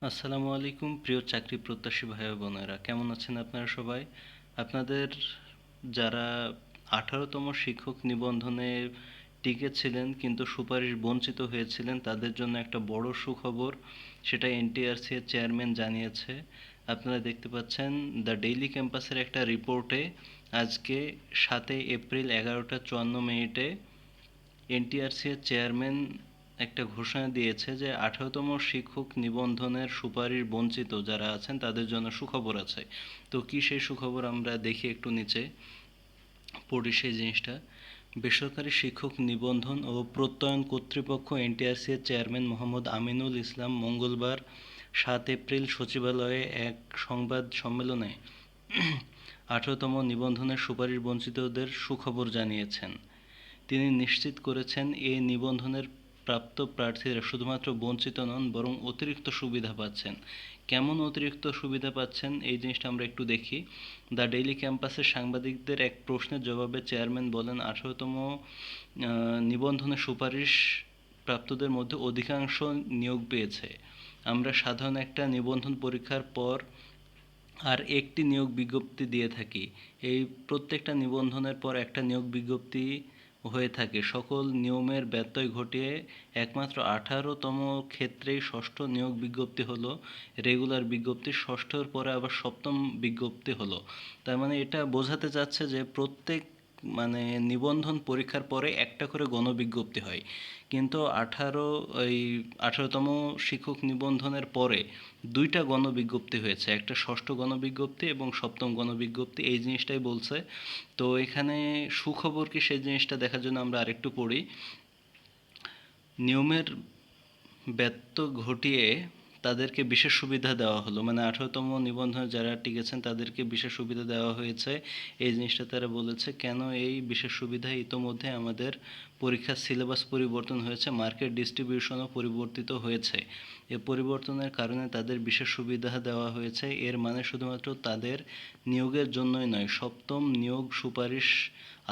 আসসালামু আলাইকুম প্রিয় চাকরি প্রত্যাশী ভাই ও বোনেরা, কেমন আছেন আপনারা সবাই? আপনাদের যারা 18তম শিক্ষক নিবন্ধনে টিকেছিলেন কিন্তু সুপারিশ বঞ্চিত হয়েছিলেন, তাদের জন্য একটা বড় সুখবর। সেটা এনটিআরসি এর চেয়ারম্যান জানিয়েছে। আপনারা দেখতে পাচ্ছেন দ্য ডেইলি ক্যাম্পাসের একটা রিপোর্টে আজকে 7 এপ্রিল 11টা 54 মিনিটে এনটিআরসি এর চেয়ারম্যান একটা ঘোষণা দিয়েছে যে 18তম শিক্ষক নিবন্ধনের সুপারিশ বঞ্চিত যারা আছেন তাদের জন্য সুখবর আছে। তো কি সেই সুখবর আমরা দেখি একটু নিচে পড়ি সেই জিনিসটা। বেসরকারি শিক্ষক নিবন্ধন ও প্রত্যয়ন কর্তৃপক্ষ এনটিআরসি এর চেয়ারম্যান মোহাম্মদ আমিনুল ইসলাম মঙ্গলবার 7 এপ্রিল সচিবালয়ে এক সংবাদ সম্মেলনে 18তম নিবন্ধনের সুপারিশ বঞ্চিতদের সুখবর জানিয়েছেন। তিনি নিশ্চিত করেছেন, এই নিবন্ধনের প্রাপ্ত প্রার্থীরা শুধুমাত্র বঞ্চিত নন, বরং অতিরিক্ত সুবিধা পাচ্ছেন। কেমন অতিরিক্ত সুবিধা পাচ্ছেন এই জিনিসটা আমরা একটু দেখি। দ্য ডেইলি ক্যাম্পাসের সাংবাদিকদের এক প্রশ্নের জবাবে চেয়ারম্যান বলেন, 18তম নিবন্ধনের সুপারিশ প্রাপ্তদের মধ্যে অধিকাংশ নিয়োগ পেয়েছে। আমরা সাধারণ একটা নিবন্ধন পরীক্ষার পর আর একটি নিয়োগ বিজ্ঞপ্তি দিয়ে থাকি। এই প্রত্যেকটা নিবন্ধনের পর একটা নিয়োগ বিজ্ঞপ্তি হয়ে থাকে। সকল নিয়মের ব্যত্যয় ঘটিয়ে একমাত্র 18তম ক্ষেত্রেই ষষ্ঠ নিয়োগ বিজ্ঞপ্তি হলো রেগুলার বিজ্ঞপ্তি, ষষ্ঠর পরে আবার সপ্তম বিজ্ঞপ্তি হলো। তার মানে এটা বোঝাতে চাচ্ছে যে প্রত্যেক নিবন্ধন পরীক্ষার পরে একটা করে গণবিজ্ঞপ্তি হয়, কিন্তু 18তম শিক্ষক নিবন্ধনের পরে দুইটা গণবিজ্ঞপ্তি হয়েছে, একটা ষষ্ঠ গণবিজ্ঞপ্তি এবং সপ্তম গণবিজ্ঞপ্তি। এই জিনিসটাই বলছে। তো এখানে সুখবর কি সেই জিনিসটা দেখার জন্য আমরা আরেকটু পড়ি। নিয়মের ব্যত্যয় ঘটিয়ে তাদেরকে বিশেষ সুবিধা দেওয়া হলো, 18তম নিবন্ধনে যারা টিকেছেন তাদেরকে বিশেষ সুবিধা দেওয়া হয়েছে। এই জিনিসটা তারা বলেছে। কেন এই বিশেষ সুবিধা? ইতোমধ্যে আমাদের পরীক্ষার সিলেবাস পরিবর্তন হয়েছে, মার্কেট ডিস্ট্রিবিউশনও পরিবর্তিত হয়েছে। এ পরিবর্তনের কারণে তাদের বিশেষ সুবিধা দেওয়া হয়েছে। এর মানে শুধুমাত্র তাদের নিয়োগের জন্যই নয়, সপ্তম নিয়োগ সুপারিশ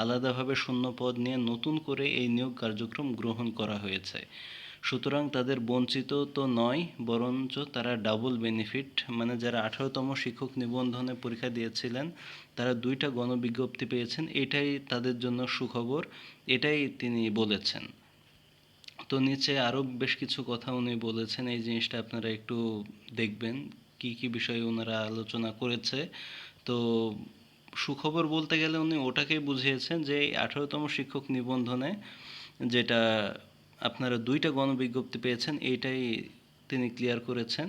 আলাদাভাবে শূন্য পদ নিয়ে নতুন করে এই নিয়োগ কার্যক্রম গ্রহণ করা হয়েছে। সুতরাং তাদের বঞ্চিত তো নয়, বরঞ্চ তারা ডাবল বেনিফিট। যারা 18তম শিক্ষক নিবন্ধনে পরীক্ষা দিয়েছিলেন তারা দুইটা গণবিজ্ঞপ্তি পেয়েছেন, এটাই তাদের জন্য সুখবর, এটাই তিনি বলেছেন। তো নিচে আরও বেশ কিছু কথা উনি বলেছেন, এই জিনিসটা আপনারা একটু দেখবেন কি কি বিষয়ে ওনারা আলোচনা করেছে। তো সুখবর বলতে গেলে উনি ওটাকেই বুঝিয়েছেন যে 18তম শিক্ষক নিবন্ধনে যেটা আপনারা দুইটা গণবিজ্ঞপ্তি পেয়েছেন এইটাই তিনি ক্লিয়ার করেছেন।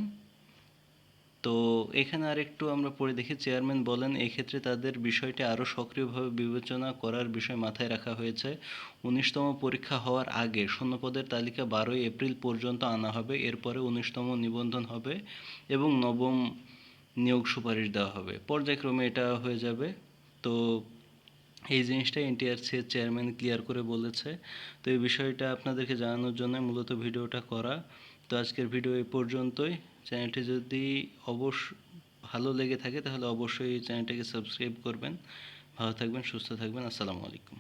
তো এখানে আরেকটু আমরা পড়ে দেখি। চেয়ারম্যান বলেন, এক্ষেত্রে তাদের বিষয়টি আরও সক্রিয়ভাবে বিবেচনা করার বিষয় মাথায় রাখা হয়েছে। 19তম পরীক্ষা হওয়ার আগে শূন্যপদের তালিকা 12ই এপ্রিল পর্যন্ত আনা হবে। এরপরে 19তম নিবন্ধন হবে এবং নবম নিয়োগ সুপারিশ দেওয়া হবে। পর্যায়ক্রমে এটা হয়ে যাবে। তো এই জিনিসটা এনটিআরসি এর চেয়ারম্যান ক্লিয়ার করে বলেছে। তো এই বিষয়টা আপনাদেরকে জানানোর জন্য মূলত ভিডিওটা করা। তো আজকের ভিডিও এই পর্যন্তই। চ্যানেলটি যদি ভালো লেগে থাকে তাহলে অবশ্যই চ্যানেলটাকে সাবস্ক্রাইব করবেন। ভালো থাকবেন, সুস্থ থাকবেন। আসসালামু আলাইকুম।